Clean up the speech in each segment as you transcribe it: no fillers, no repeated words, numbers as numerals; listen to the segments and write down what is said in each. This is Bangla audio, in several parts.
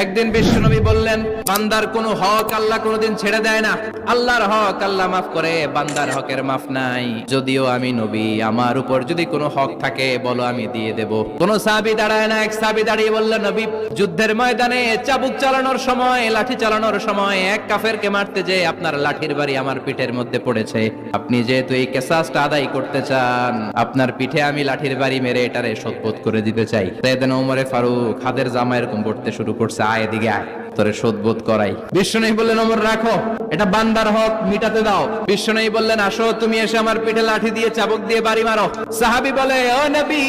একদিন বিশ্বনবী বললেন, বান্দার কোনো হক আল্লাহ কোনোদিন ছেড়ে দেয় না। আল্লাহর হক আল্লাহ মাফ করে, বান্দার হকের মাফ নাই। যদিও আমি নবী, আমার উপর যদি কোনো হক থাকে বলো, আমি দিয়ে দেব। কোন সাহাবী দাঁড়ায় না। এক সাহাবী দাঁড়িয়ে বললেন, নবী, যুদ্ধের ময়দানে চাবুক চালানোর সময়, লাঠি চালানোর সময় এক কাফেরকে মারতে যে আপনার লাঠির বাড়ি আমার পিঠের মধ্যে পড়েছে। আপনি যেহেতু এই কেসাসটা আদায় করতে চান, আপনার পিঠে আমি লাঠির বাড়ি মেরে এটারে শোধবোধ করে দিতে চাই। সাইয়েদনা ওমরে ফারুক হাতের জামা এরকম পড়তে শুরু করছে, আয় এদিকে আয়, তোরে শোধবোধ করাই। বিশ্বনবী বললেন, ওমর রাখো, এটা বান্দার হক, মিটাতে দাও। বিশ্বনবী বললেন, আসো, তুমি এসে আমার পিঠে লাঠি দিয়ে চাবুক দিয়ে বাড়ি মারো। সাহাবী বলে, ও নবী,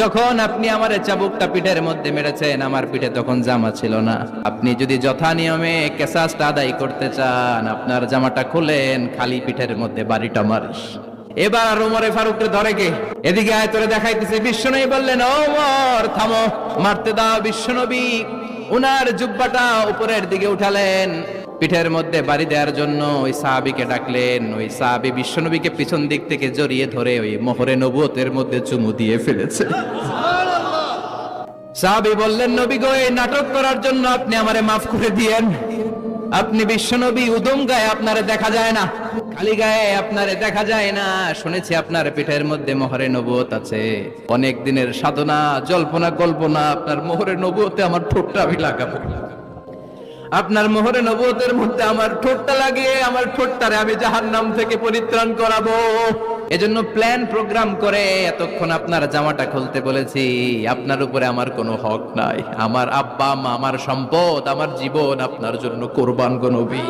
যখন আপনি আমার চাবুকটা পিঠের মধ্যে মেরেছেন, আমার পিঠে তখন জামা ছিল না। আপনি যদি যথা নিয়মে কেসাসটা আদায় করতে চান, আপনার জামাটা খুলেন, খালি পিঠের মধ্যে বাড়িটা মারিস। এবার ওমরে ফারুককে ধরে কে, এদিকে আয়, তোরে দেখাইতেছে। বিশ্বনবী বললেন, ওমর থামো, মারতে দাও। বিশ্বনবী উনার জুব্বাটা উপরের দিকে উঠালেন, পিঠের মধ্যে বাড়ি দেওয়ার জন্য ওই সাহাবীকে ডাকলেন। ওই সাহাবী বিশ্বনবীকে পিছন দিক থেকে জড়িয়ে ধরে ওই মোহরে নবুয়তের মধ্যে চুমু দিয়ে ফেলেছে। সাহাবী বললেন, নবী গো, এই নাটক করার জন্য আপনি আমারে মাফ করে দিয়েন। আপনি বিশ্বনবী, উদম গায়ে আপনারে দেখা যায় না, খালি গায়ে আপনারে দেখা যায় না। শুনেছি আপনার পিঠের মধ্যে মোহরে নবুয়ত আছে। অনেক দিনের সাধনা, জল্পনা কল্পনা, আপনার মোহরে নবুয়তে আমার ঠোঁটটা আমি লাগাবো। আপনার মোহরে নবুয়তের মধ্যে আমার ঠোঁটটা লাগিয়ে আমার ঠোঁটটারে আমি জাহান্নাম থেকে পরিত্রাণ করাবো। এজন্য প্ল্যান প্রোগ্রাম করে এতক্ষণ আপনার জামাটা খুলতে বলেছি। আপনার উপরে আমার কোনো হক নাই। আমার আব্বা মা, আমার সম্পদ, আমার জীবন আপনার জন্য কোরবান গো নবী।